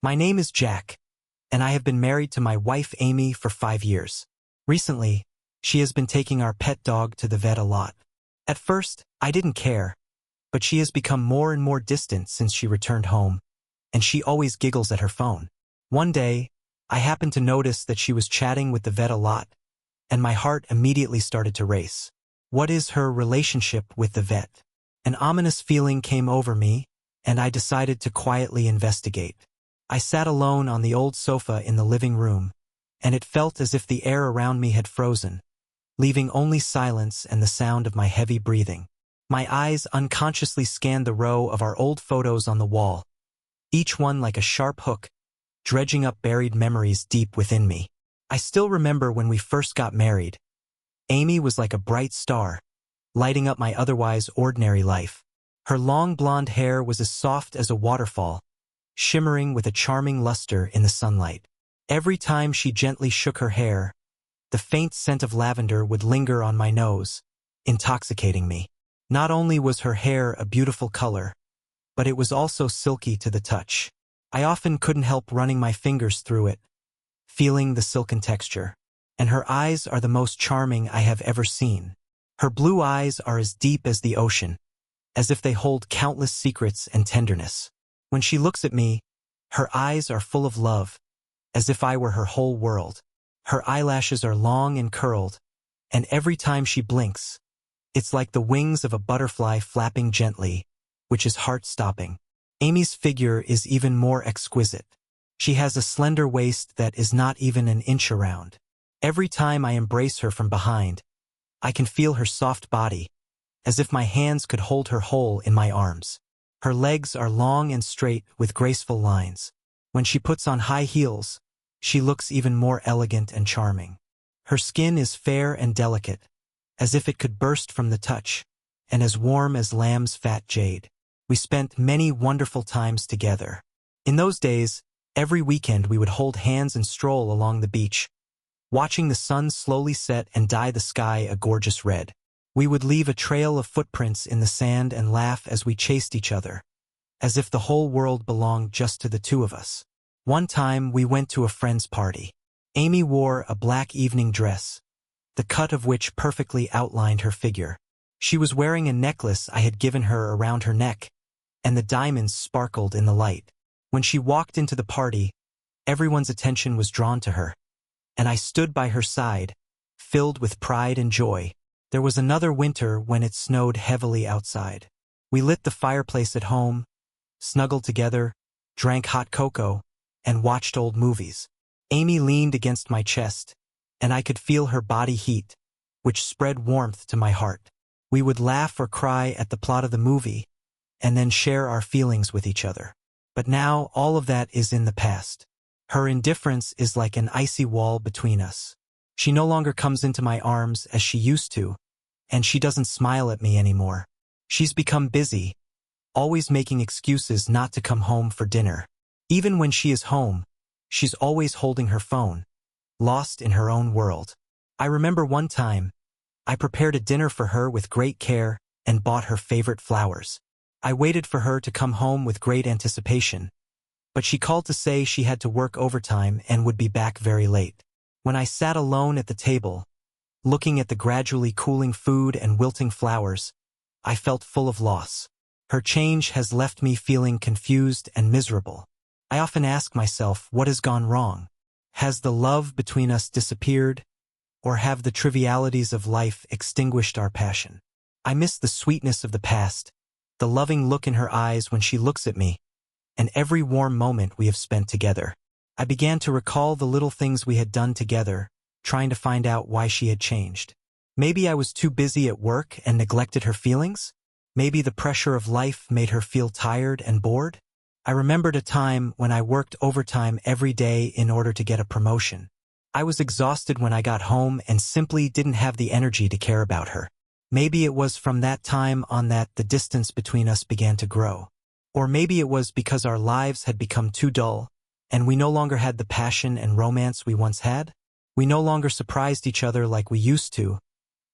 My name is Jack, and I have been married to my wife Amy for 5 years. Recently, she has been taking our pet dog to the vet a lot. At first, I didn't care, but she has become more and more distant since she returned home, and she always giggles at her phone. One day, I happened to notice that she was chatting with the vet a lot, and my heart immediately started to race. What is her relationship with the vet? An ominous feeling came over me, and I decided to quietly investigate. I sat alone on the old sofa in the living room, and it felt as if the air around me had frozen, leaving only silence and the sound of my heavy breathing. My eyes unconsciously scanned the row of our old photos on the wall, each one like a sharp hook, dredging up buried memories deep within me. I still remember when we first got married. Amy was like a bright star, lighting up my otherwise ordinary life. Her long blonde hair was as soft as a waterfall, shimmering with a charming luster in the sunlight. Every time she gently shook her hair, the faint scent of lavender would linger on my nose, intoxicating me. Not only was her hair a beautiful color, but it was also silky to the touch. I often couldn't help running my fingers through it, feeling the silken texture. And her eyes are the most charming I have ever seen. Her blue eyes are as deep as the ocean, as if they hold countless secrets and tenderness. When she looks at me, her eyes are full of love, as if I were her whole world. Her eyelashes are long and curled, and every time she blinks, it's like the wings of a butterfly flapping gently, which is heart-stopping. Amy's figure is even more exquisite. She has a slender waist that is not even an inch around. Every time I embrace her from behind, I can feel her soft body, as if my hands could hold her whole in my arms. Her legs are long and straight with graceful lines. When she puts on high heels, she looks even more elegant and charming. Her skin is fair and delicate, as if it could burst from the touch, and as warm as lamb's fat jade. We spent many wonderful times together. In those days, every weekend we would hold hands and stroll along the beach, watching the sun slowly set and dye the sky a gorgeous red. We would leave a trail of footprints in the sand and laugh as we chased each other, as if the whole world belonged just to the two of us. One time we went to a friend's party. Amy wore a black evening dress, the cut of which perfectly outlined her figure. She was wearing a necklace I had given her around her neck, and the diamonds sparkled in the light. When she walked into the party, everyone's attention was drawn to her, and I stood by her side, filled with pride and joy. There was another winter when it snowed heavily outside. We lit the fireplace at home, snuggled together, drank hot cocoa, and watched old movies. Amy leaned against my chest, and I could feel her body heat, which spread warmth to my heart. We would laugh or cry at the plot of the movie, and then share our feelings with each other. But now all of that is in the past. Her indifference is like an icy wall between us. She no longer comes into my arms as she used to, and she doesn't smile at me anymore. She's become busy, always making excuses not to come home for dinner. Even when she is home, she's always holding her phone, lost in her own world. I remember one time, I prepared a dinner for her with great care and bought her favorite flowers. I waited for her to come home with great anticipation, but she called to say she had to work overtime and would be back very late. When I sat alone at the table, looking at the gradually cooling food and wilting flowers, I felt full of loss. Her change has left me feeling confused and miserable. I often ask myself, what has gone wrong? Has the love between us disappeared, or have the trivialities of life extinguished our passion? I miss the sweetness of the past, the loving look in her eyes when she looks at me, and every warm moment we have spent together. I began to recall the little things we had done together, trying to find out why she had changed. Maybe I was too busy at work and neglected her feelings? Maybe the pressure of life made her feel tired and bored? I remembered a time when I worked overtime every day in order to get a promotion. I was exhausted when I got home and simply didn't have the energy to care about her. Maybe it was from that time on that the distance between us began to grow. Or maybe it was because our lives had become too dull, and we no longer had the passion and romance we once had. We no longer surprised each other like we used to,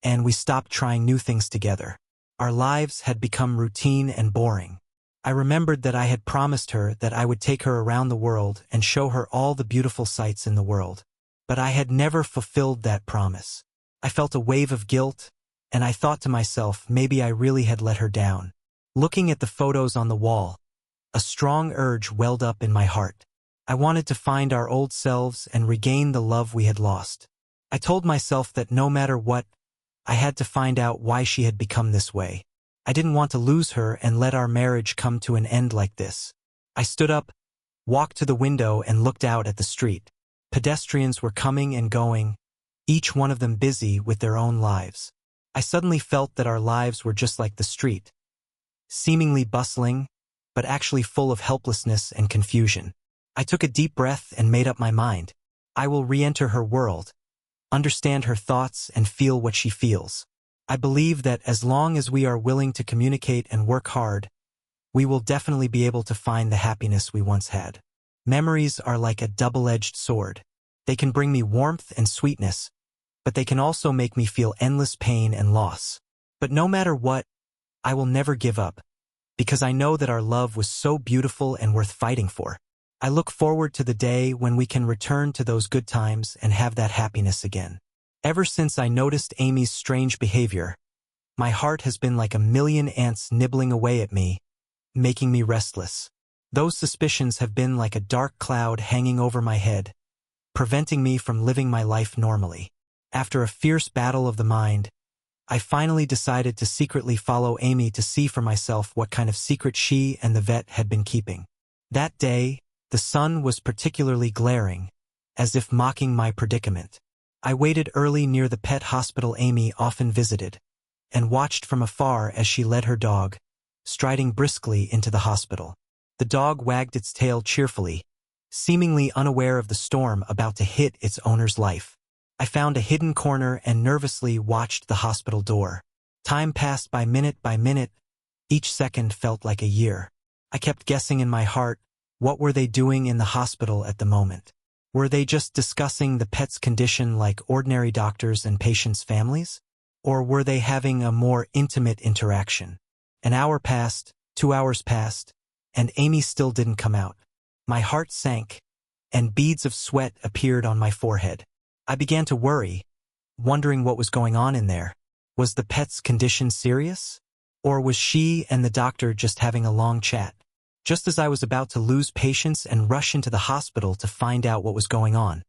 and we stopped trying new things together. Our lives had become routine and boring. I remembered that I had promised her that I would take her around the world and show her all the beautiful sights in the world. But I had never fulfilled that promise. I felt a wave of guilt, and I thought to myself maybe I really had let her down. Looking at the photos on the wall, a strong urge welled up in my heart. I wanted to find our old selves and regain the love we had lost. I told myself that no matter what, I had to find out why she had become this way. I didn't want to lose her and let our marriage come to an end like this. I stood up, walked to the window and looked out at the street. Pedestrians were coming and going, each one of them busy with their own lives. I suddenly felt that our lives were just like the street, seemingly bustling, but actually full of helplessness and confusion. I took a deep breath and made up my mind. I will re-enter her world, understand her thoughts and feel what she feels. I believe that as long as we are willing to communicate and work hard, we will definitely be able to find the happiness we once had. Memories are like a double-edged sword. They can bring me warmth and sweetness, but they can also make me feel endless pain and loss. But no matter what, I will never give up, because I know that our love was so beautiful and worth fighting for. I look forward to the day when we can return to those good times and have that happiness again. Ever since I noticed Amy's strange behavior, my heart has been like a million ants nibbling away at me, making me restless. Those suspicions have been like a dark cloud hanging over my head, preventing me from living my life normally. After a fierce battle of the mind, I finally decided to secretly follow Amy to see for myself what kind of secret she and the vet had been keeping. That day, the sun was particularly glaring, as if mocking my predicament. I waited early near the pet hospital Amy often visited, and watched from afar as she led her dog, striding briskly into the hospital. The dog wagged its tail cheerfully, seemingly unaware of the storm about to hit its owner's life. I found a hidden corner and nervously watched the hospital door. Time passed by minute, each second felt like a year. I kept guessing in my heart, what were they doing in the hospital at the moment? Were they just discussing the pet's condition like ordinary doctors and patients' families? Or were they having a more intimate interaction? An hour passed, 2 hours passed, and Amy still didn't come out. My heart sank, and beads of sweat appeared on my forehead. I began to worry, wondering what was going on in there. Was the pet's condition serious? Or was she and the doctor just having a long chat? Just as I was about to lose patience and rush into the hospital to find out what was going on,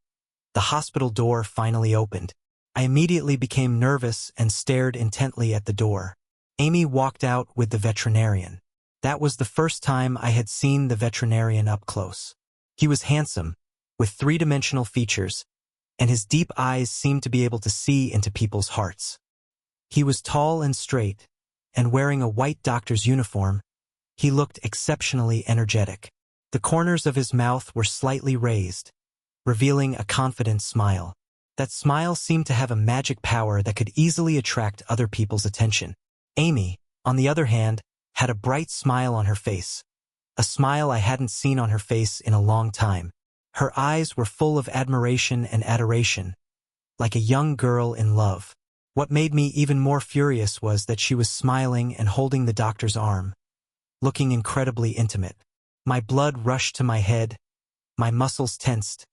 the hospital door finally opened. I immediately became nervous and stared intently at the door. Amy walked out with the veterinarian. That was the first time I had seen the veterinarian up close. He was handsome, with three-dimensional features, and his deep eyes seemed to be able to see into people's hearts. He was tall and straight, and wearing a white doctor's uniform, he looked exceptionally energetic. The corners of his mouth were slightly raised, revealing a confident smile. That smile seemed to have a magic power that could easily attract other people's attention. Amy, on the other hand, had a bright smile on her face, a smile I hadn't seen on her face in a long time. Her eyes were full of admiration and adoration, like a young girl in love. What made me even more furious was that she was smiling and holding the doctor's arm, looking incredibly intimate. My blood rushed to my head, my muscles tensed,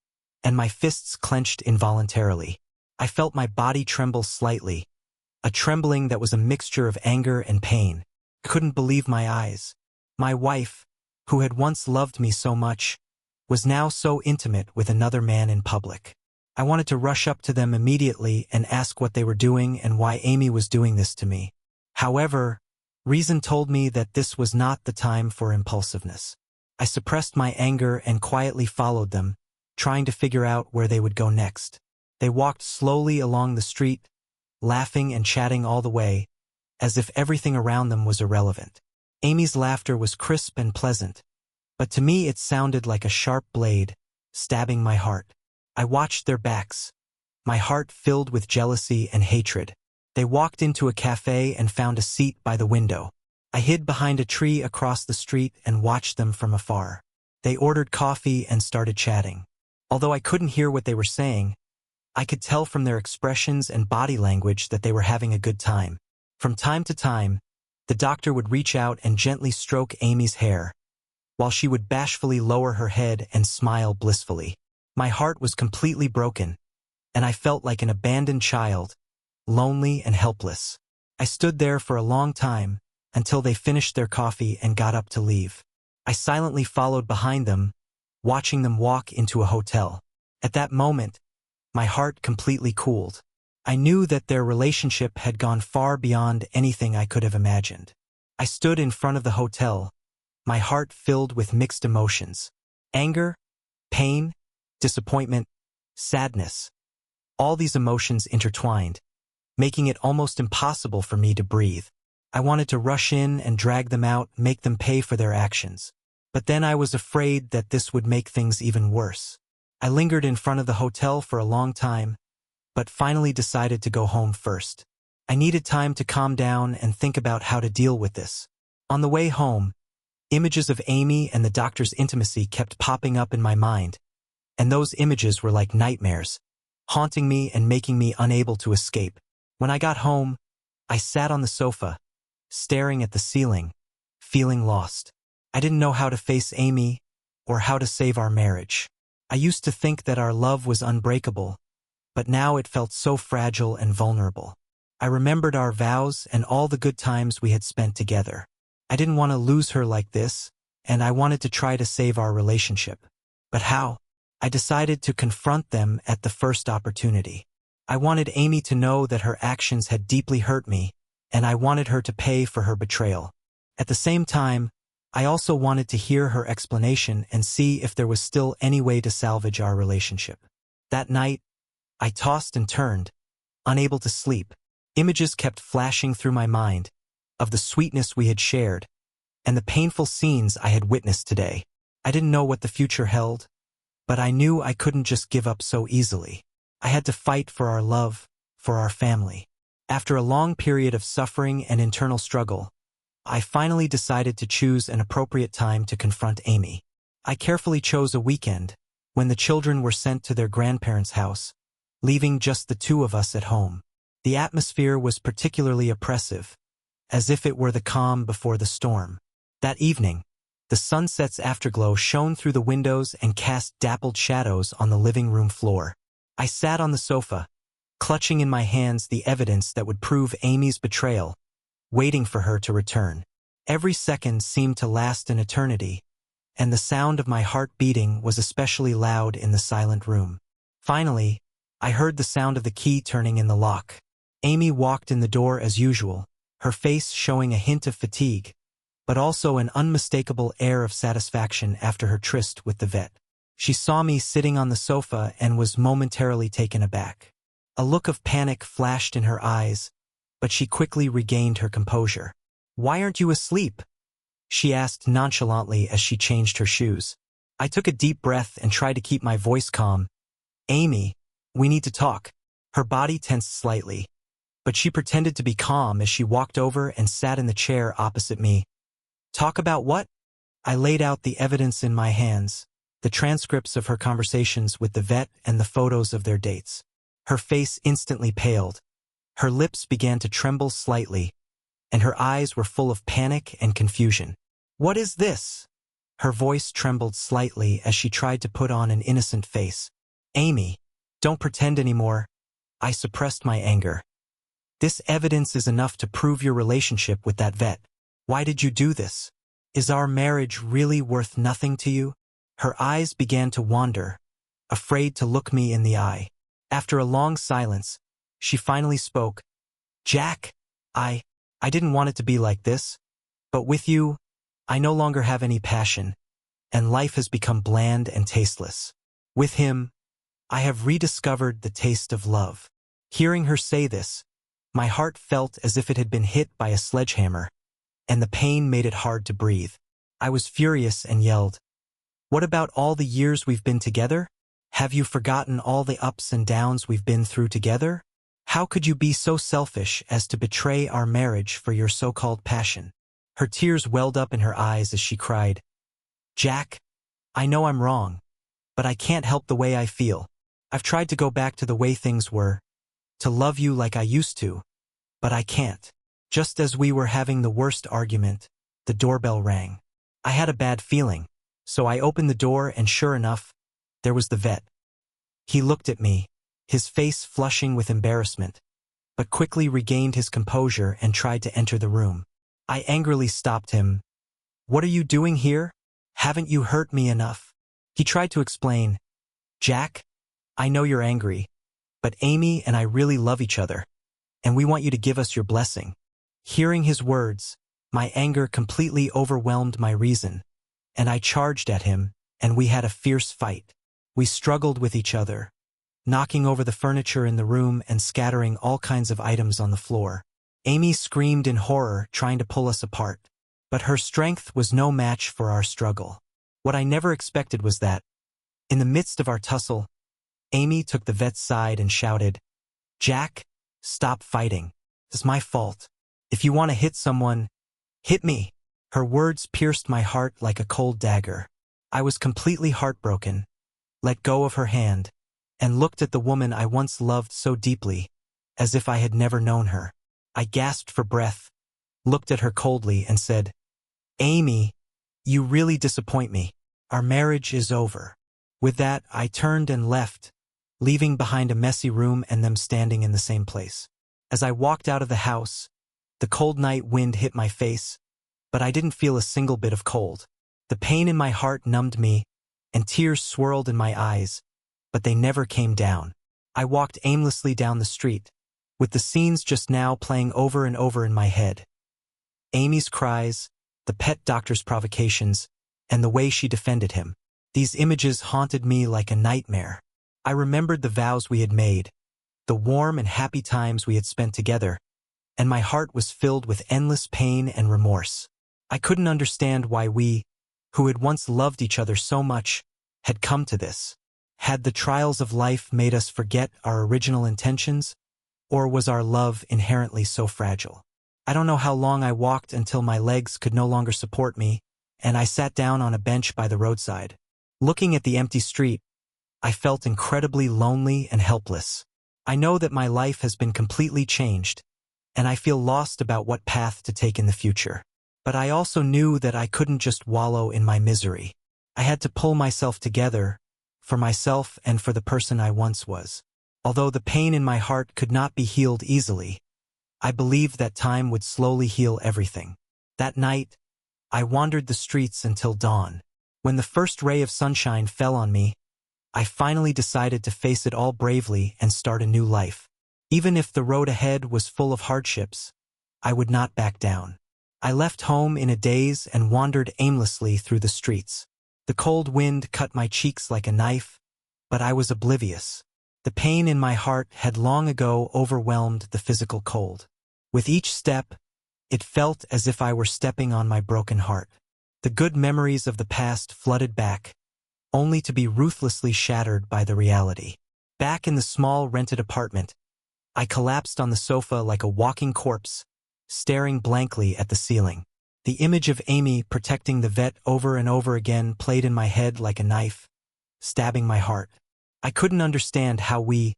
and my fists clenched involuntarily. I felt my body tremble slightly, a trembling that was a mixture of anger and pain. I couldn't believe my eyes. My wife, who had once loved me so much, was now so intimate with another man in public. I wanted to rush up to them immediately and ask what they were doing and why Amy was doing this to me. However, reason told me that this was not the time for impulsiveness. I suppressed my anger and quietly followed them, trying to figure out where they would go next. They walked slowly along the street, laughing and chatting all the way, as if everything around them was irrelevant. Amy's laughter was crisp and pleasant, but to me it sounded like a sharp blade, stabbing my heart. I watched their backs, my heart filled with jealousy and hatred. They walked into a cafe and found a seat by the window. I hid behind a tree across the street and watched them from afar. They ordered coffee and started chatting. Although I couldn't hear what they were saying, I could tell from their expressions and body language that they were having a good time. From time to time, The doctor would reach out and gently stroke Amy's hair, while she would bashfully lower her head and smile blissfully. My heart was completely broken, and I felt like an abandoned child, lonely and helpless. I stood there for a long time, until they finished their coffee and got up to leave. I silently followed behind them, watching them walk into a hotel. At that moment, my heart completely cooled. I knew that their relationship had gone far beyond anything I could have imagined. I stood in front of the hotel, my heart filled with mixed emotions. Anger, pain, disappointment, sadness. All these emotions intertwined, making it almost impossible for me to breathe. I wanted to rush in and drag them out, make them pay for their actions. But then I was afraid that this would make things even worse. I lingered in front of the hotel for a long time, but finally decided to go home first. I needed time to calm down and think about how to deal with this. On the way home, images of Amy and the doctor's intimacy kept popping up in my mind, and those images were like nightmares, haunting me and making me unable to escape. When I got home, I sat on the sofa, staring at the ceiling, feeling lost. I didn't know how to face Amy or how to save our marriage. I used to think that our love was unbreakable, but now it felt so fragile and vulnerable. I remembered our vows and all the good times we had spent together. I didn't want to lose her like this, and I wanted to try to save our relationship. But how? I decided to confront them at the first opportunity. I wanted Amy to know that her actions had deeply hurt me, and I wanted her to pay for her betrayal. At the same time, I also wanted to hear her explanation and see if there was still any way to salvage our relationship. That night, I tossed and turned, unable to sleep. Images kept flashing through my mind, of the sweetness we had shared, and the painful scenes I had witnessed today. I didn't know what the future held, but I knew I couldn't just give up so easily. I had to fight for our love, for our family. After a long period of suffering and internal struggle, I finally decided to choose an appropriate time to confront Amy. I carefully chose a weekend, when the children were sent to their grandparents' house, leaving just the two of us at home. The atmosphere was particularly oppressive, as if it were the calm before the storm. That evening, the sunset's afterglow shone through the windows and cast dappled shadows on the living room floor. I sat on the sofa, clutching in my hands the evidence that would prove Amy's betrayal, waiting for her to return. Every second seemed to last an eternity, and the sound of my heart beating was especially loud in the silent room. Finally, I heard the sound of the key turning in the lock. Amy walked in the door as usual, her face showing a hint of fatigue, but also an unmistakable air of satisfaction after her tryst with the vet. She saw me sitting on the sofa and was momentarily taken aback. A look of panic flashed in her eyes, but she quickly regained her composure. "Why aren't you asleep?" she asked nonchalantly as she changed her shoes. I took a deep breath and tried to keep my voice calm. "Amy, we need to talk." Her body tensed slightly, but she pretended to be calm as she walked over and sat in the chair opposite me. "Talk about what?" I laid out the evidence in my hands, the transcripts of her conversations with the vet and the photos of their dates. Her face instantly paled. Her lips began to tremble slightly, and her eyes were full of panic and confusion. "What is this?" Her voice trembled slightly as she tried to put on an innocent face. "Amy, don't pretend anymore." I suppressed my anger. "This evidence is enough to prove your relationship with that vet. Why did you do this? Is our marriage really worth nothing to you?" Her eyes began to wander, afraid to look me in the eye. After a long silence, she finally spoke. "Jack, I didn't want it to be like this, but with you, I no longer have any passion, and life has become bland and tasteless. With him, I have rediscovered the taste of love." Hearing her say this, my heart felt as if it had been hit by a sledgehammer, and the pain made it hard to breathe. I was furious and yelled, "What about all the years we've been together? Have you forgotten all the ups and downs we've been through together? How could you be so selfish as to betray our marriage for your so-called passion?" Her tears welled up in her eyes as she cried, "Jack, I know I'm wrong, but I can't help the way I feel. I've tried to go back to the way things were, to love you like I used to, but I can't." Just as we were having the worst argument, the doorbell rang. I had a bad feeling, so I opened the door and sure enough, there was the vet. He looked at me, his face flushing with embarrassment, but quickly regained his composure and tried to enter the room. I angrily stopped him. "What are you doing here? Haven't you hurt me enough?" He tried to explain. "Jack, I know you're angry, but Amy and I really love each other, and we want you to give us your blessing." Hearing his words, my anger completely overwhelmed my reason, and I charged at him, and we had a fierce fight. We struggled with each other, knocking over the furniture in the room and scattering all kinds of items on the floor. Amy screamed in horror, trying to pull us apart, but her strength was no match for our struggle. What I never expected was that, in the midst of our tussle, Amy took the vet's side and shouted, "Jack, stop fighting. It's my fault. If you want to hit someone, hit me." Her words pierced my heart like a cold dagger. I was completely heartbroken, let go of her hand, and looked at the woman I once loved so deeply, as if I had never known her. I gasped for breath, looked at her coldly, and said, "Amy, you really disappoint me. Our marriage is over." With that, I turned and left, leaving behind a messy room and them standing in the same place. As I walked out of the house, the cold night wind hit my face, but I didn't feel a single bit of cold. The pain in my heart numbed me, and tears swirled in my eyes, but they never came down. I walked aimlessly down the street, with the scenes just now playing over and over in my head. Amy's cries, the pet doctor's provocations, and the way she defended him. These images haunted me like a nightmare. I remembered the vows we had made, the warm and happy times we had spent together, and my heart was filled with endless pain and remorse. I couldn't understand why we, who had once loved each other so much, had come to this. Had the trials of life made us forget our original intentions, or was our love inherently so fragile? I don't know how long I walked until my legs could no longer support me, and I sat down on a bench by the roadside. Looking at the empty street, I felt incredibly lonely and helpless. I know that my life has been completely changed, and I feel lost about what path to take in the future. But I also knew that I couldn't just wallow in my misery. I had to pull myself together, for myself and for the person I once was. Although the pain in my heart could not be healed easily, I believed that time would slowly heal everything. That night, I wandered the streets until dawn. When the first ray of sunshine fell on me, I finally decided to face it all bravely and start a new life. Even if the road ahead was full of hardships, I would not back down. I left home in a daze and wandered aimlessly through the streets. The cold wind cut my cheeks like a knife, but I was oblivious. The pain in my heart had long ago overwhelmed the physical cold. With each step, it felt as if I were stepping on my broken heart. The good memories of the past flooded back, only to be ruthlessly shattered by the reality. Back in the small rented apartment, I collapsed on the sofa like a walking corpse, staring blankly at the ceiling. The image of Amy protecting the vet over and over again played in my head like a knife, stabbing my heart. I couldn't understand how we,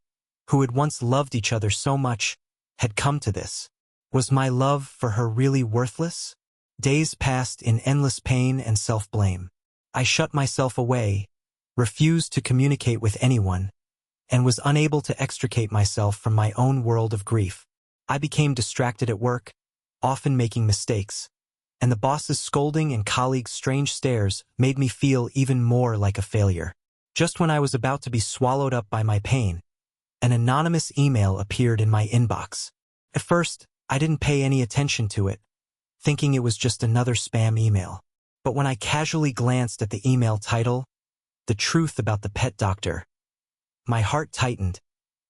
who had once loved each other so much, had come to this. Was my love for her really worthless? Days passed in endless pain and self-blame. I shut myself away, refused to communicate with anyone, and was unable to extricate myself from my own world of grief. I became distracted at work, often making mistakes, and the boss's scolding and colleagues' strange stares made me feel even more like a failure. Just when I was about to be swallowed up by my pain, an anonymous email appeared in my inbox. At first, I didn't pay any attention to it, thinking it was just another spam email. But when I casually glanced at the email title, "The Truth About the Pet Doctor," my heart tightened,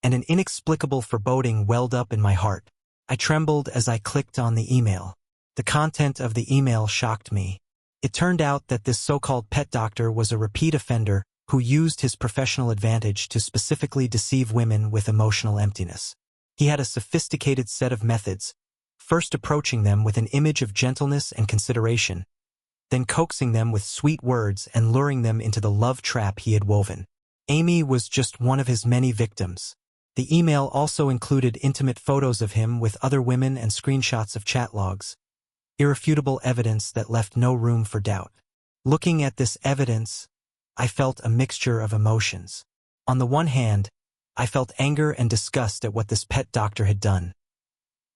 and an inexplicable foreboding welled up in my heart. I trembled as I clicked on the email. The content of the email shocked me. It turned out that this so-called pet doctor was a repeat offender who used his professional advantage to specifically deceive women with emotional emptiness. He had a sophisticated set of methods, first approaching them with an image of gentleness and consideration, then coaxing them with sweet words and luring them into the love trap he had woven. Amy was just one of his many victims. The email also included intimate photos of him with other women and screenshots of chat logs, irrefutable evidence that left no room for doubt. Looking at this evidence, I felt a mixture of emotions. On the one hand, I felt anger and disgust at what this pet doctor had done.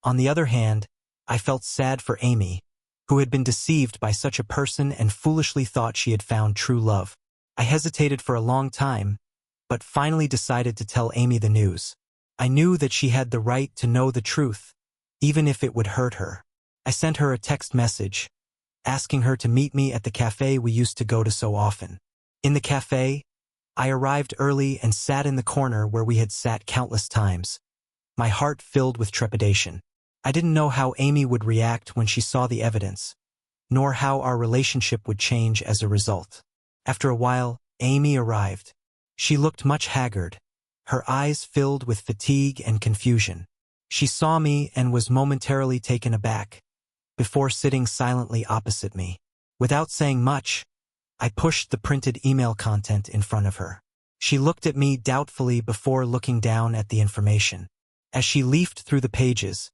On the other hand, I felt sad for Amy, who had been deceived by such a person and foolishly thought she had found true love. I hesitated for a long time, but finally decided to tell Amy the news. I knew that she had the right to know the truth, even if it would hurt her. I sent her a text message, asking her to meet me at the cafe we used to go to so often. In the cafe, I arrived early and sat in the corner where we had sat countless times, my heart filled with trepidation. I didn't know how Amy would react when she saw the evidence, nor how our relationship would change as a result. After a while, Amy arrived. She looked much haggard, her eyes filled with fatigue and confusion. She saw me and was momentarily taken aback, before sitting silently opposite me. Without saying much, I pushed the printed email content in front of her. She looked at me doubtfully before looking down at the information. As she leafed through the pages,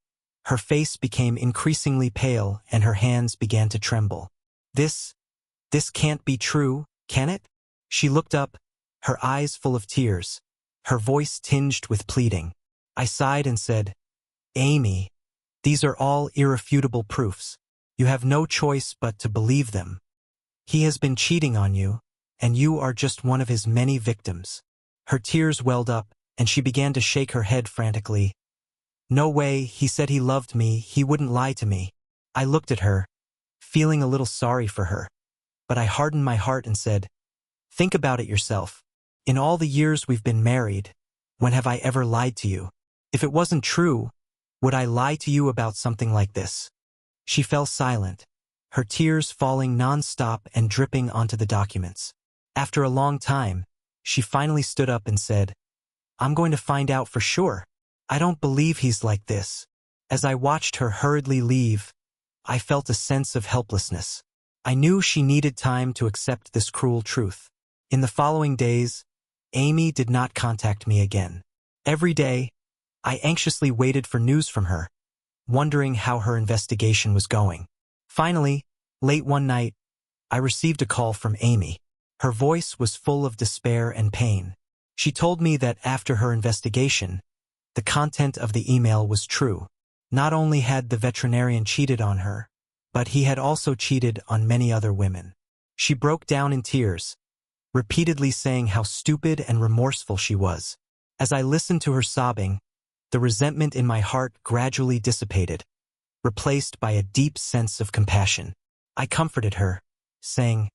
her face became increasingly pale and her hands began to tremble. This can't be true, can it? She looked up, her eyes full of tears, her voice tinged with pleading. I sighed and said, "Amy, these are all irrefutable proofs. You have no choice but to believe them. He has been cheating on you, and you are just one of his many victims." Her tears welled up, and she began to shake her head frantically. "No way, he said he loved me, he wouldn't lie to me." I looked at her, feeling a little sorry for her, but I hardened my heart and said, "Think about it yourself. In all the years we've been married, when have I ever lied to you? If it wasn't true, would I lie to you about something like this?" She fell silent, her tears falling non-stop and dripping onto the documents. After a long time, she finally stood up and said, "I'm going to find out for sure. I don't believe he's like this." As I watched her hurriedly leave, I felt a sense of helplessness. I knew she needed time to accept this cruel truth. In the following days, Amy did not contact me again. Every day, I anxiously waited for news from her, wondering how her investigation was going. Finally, late one night, I received a call from Amy. Her voice was full of despair and pain. She told me that after her investigation, the content of the email was true. Not only had the veterinarian cheated on her, but he had also cheated on many other women. She broke down in tears, repeatedly saying how stupid and remorseful she was. As I listened to her sobbing, the resentment in my heart gradually dissipated, replaced by a deep sense of compassion. I comforted her, saying,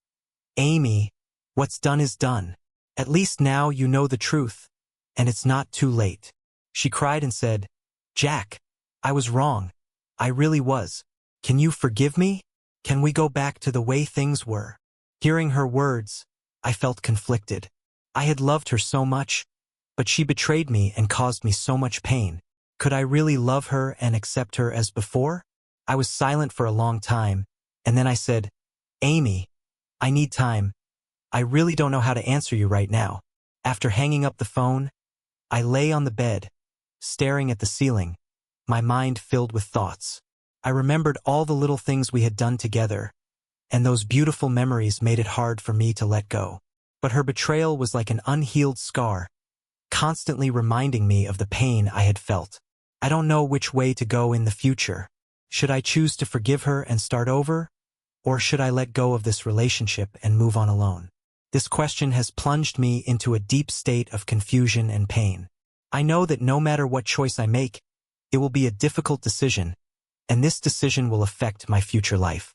"Amy, what's done is done. At least now you know the truth, and it's not too late." She cried and said, "Jack, I was wrong. I really was. Can you forgive me? Can we go back to the way things were?" Hearing her words, I felt conflicted. I had loved her so much, but she betrayed me and caused me so much pain. Could I really love her and accept her as before? I was silent for a long time, and then I said, "Amy, I need time. I really don't know how to answer you right now." After hanging up the phone, I lay on the bed, staring at the ceiling, my mind filled with thoughts. I remembered all the little things we had done together, and those beautiful memories made it hard for me to let go. But her betrayal was like an unhealed scar, constantly reminding me of the pain I had felt. I don't know which way to go in the future. Should I choose to forgive her and start over? Or should I let go of this relationship and move on alone? This question has plunged me into a deep state of confusion and pain. I know that no matter what choice I make, it will be a difficult decision, and this decision will affect my future life.